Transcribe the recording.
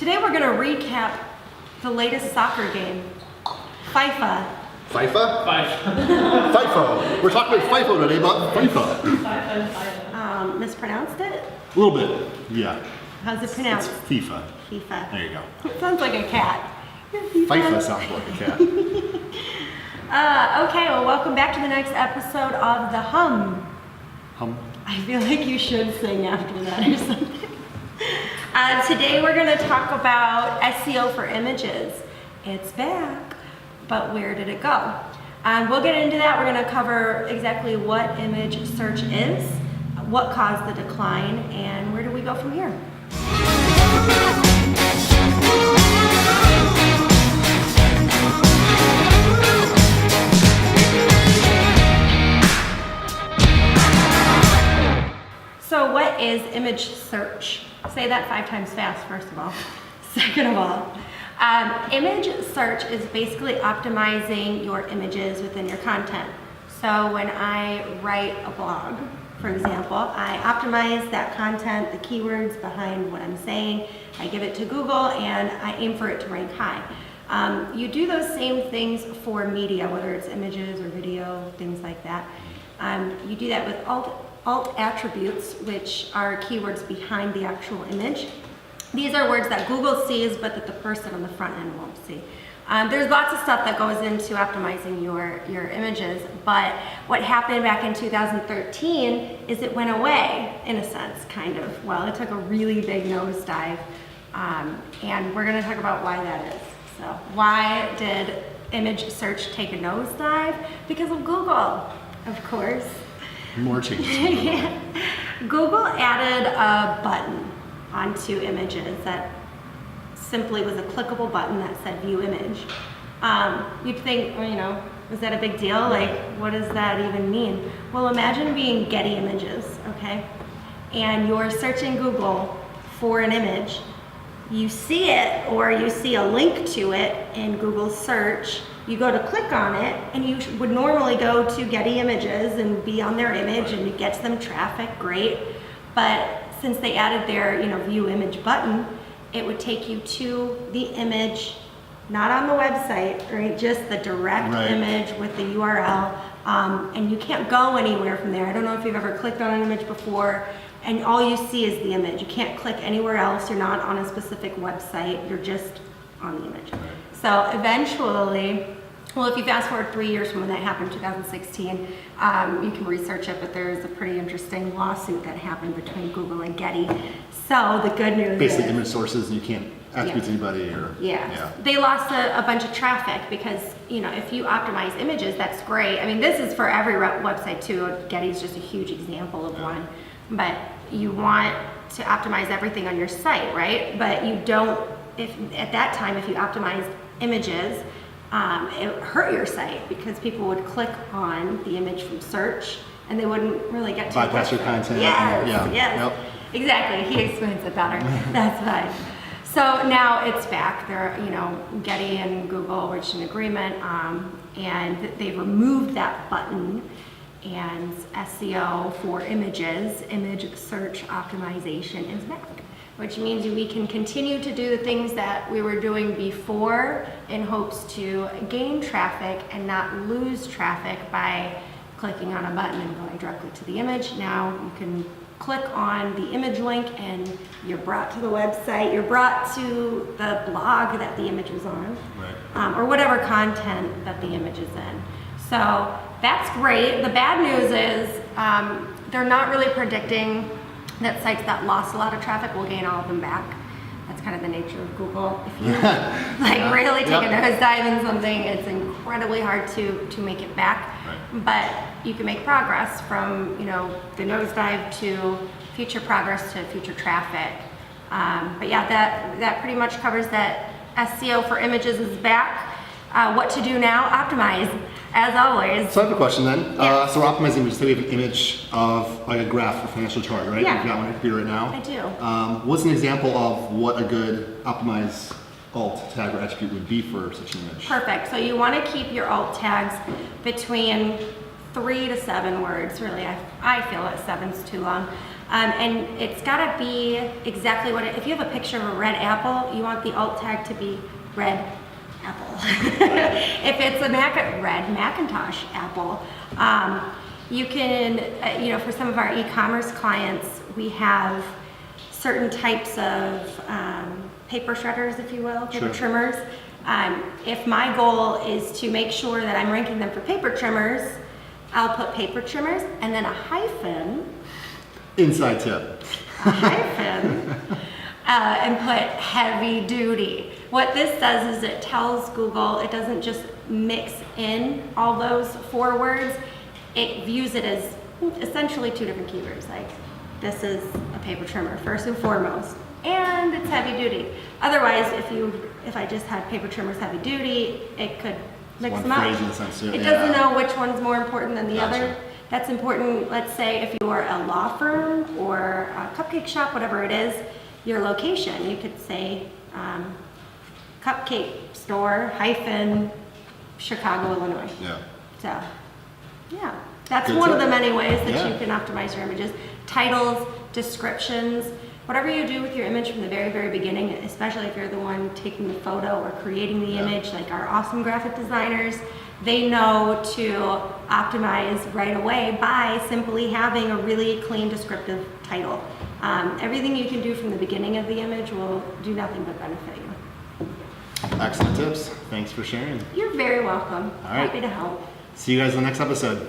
Today we're going to recap the latest soccer game, FIFA. FIFA? FIFO. We're talking about FIFO today, about FIFA. Mispronounced it? A little bit, yeah. How's it pronounced? It's FIFA. FIFA. There you go. It sounds like a cat. FIFA sounds like a cat. Okay, well, welcome back to the next episode of the Humm. Humm. I feel like you should sing after that or something. Today we're going to talk about SEO for images. It's back, but where did it go? We'll get into that. We're going to cover exactly what image search is, what caused the decline, and where do we go from here. So what is image search? Say that 5 times fast, first of all. Second of all, image search is basically optimizing your images within your content. So when I write a blog, for example, I optimize that content, the keywords behind what I'm saying, I give it to Google, and I aim for it to rank high. You do those same things for media, whether it's images or video, things like that. You do that with alt attributes, which are keywords behind the actual image. These are words that Google sees, but that the person on the front end won't see. There's lots of stuff that goes into optimizing your images, but what happened back in 2013 is it went away, in a sense, kind of. Well, it took a really big nosedive, and we're gonna talk about why that is. So, why did image search take a nosedive? Because of Google, of course. More changes. Yeah. Google added a button onto images that simply was a clickable button that said view image. You'd think, well, you know, is that a big deal? Like, what does that even mean? Well, imagine being Getty Images, okay? And you're searching Google for an image. You see it, or you see a link to it in Google search. You go to click on it, and you would normally go to Getty Images and be on their image, and it gets them traffic, great. But since they added their, view image button, it would take you to the image, not on the website, right? Just the direct image with the URL, and you can't go anywhere from there. I don't know if you've ever clicked on an image before, and all you see is the image. You can't click anywhere else. You're not on a specific website. You're just on the image. So eventually, well, if you fast forward 3 years from when that happened, 2016, you can research it, but there's a pretty interesting lawsuit that happened between Google and Getty. So the good news Basically is, image sources, and you can't attribute to anybody, or they lost a bunch of traffic because if you optimize images, that's great. I mean, this is for every website too. Getty's just a huge example of one, but you want to optimize everything on your site, right? But you don't. If at that time, if you optimized images, it hurt your site because people would click on the image from search and they wouldn't really get to bypass your content. Yes. Yep. Exactly. He explains it better. That's fine. So now it's back. They're, Getty and Google reached an agreement, and they've removed that button. And SEO for images, image search optimization, is back. Which means we can continue to do the things that we were doing before in hopes to gain traffic and not lose traffic by clicking on a button and going directly to the image. Now you can click on the image link and you're brought to the website, you're brought to the blog that the image was on, or whatever content that the image is in. So that's great. The bad news is they're not really predicting that sites that lost a lot of traffic will gain all of them back. That's kind of the nature of Google. If you really take a nosedive in something, it's incredibly hard to make it back. But you can make progress from the nosedive to future progress to future traffic. But yeah, that pretty much covers that. SEO for images is back. What to do now? Optimize, as always. So I have a question then. So we're optimizing images. Say we have an image of like a graph or financial chart, right? Yeah. You've got one on your computer right now. I do. What's an example of what a good optimized alt tag or attribute would be for such an image? Perfect. So you want to keep your alt tags between 3 to 7 words. Really, I feel that 7's too long. And it's gotta be exactly what, if you have a picture of a red apple, you want the alt tag to be red apple. If it's a red Macintosh apple, you can, for some of our e-commerce clients, we have certain types of paper shredders, if you will, paper trimmers. If my goal is to make sure that I'm ranking them for paper trimmers, I'll put paper trimmers and then a hyphen. Inside tip. A hyphen. And put heavy duty. What this does is it tells Google, it doesn't just mix in all those 4 words, it views it as essentially 2 different keywords. Like, this is a paper trimmer, first and foremost, and it's heavy duty. Otherwise, if I just had paper trimmers heavy duty, it could mix them up. It doesn't know which one's more important than the other. That's important, let's say, if you're a law firm or a cupcake shop, whatever it is, your location. You could say cupcake store hyphen Chicago, Illinois. Yeah. So, yeah, that's Good one of tip. the many ways that Yeah. you can optimize your images. Titles, descriptions, whatever you do with your image from the very, very beginning, especially if you're the one taking the photo or creating the image, like our awesome graphic designers, they know to optimize right away by simply having a really clean descriptive title. Everything you can do from the beginning of the image will do nothing but benefit you. Excellent tips. Thanks for sharing. You're very welcome. All right. Happy to help. See you guys in the next episode.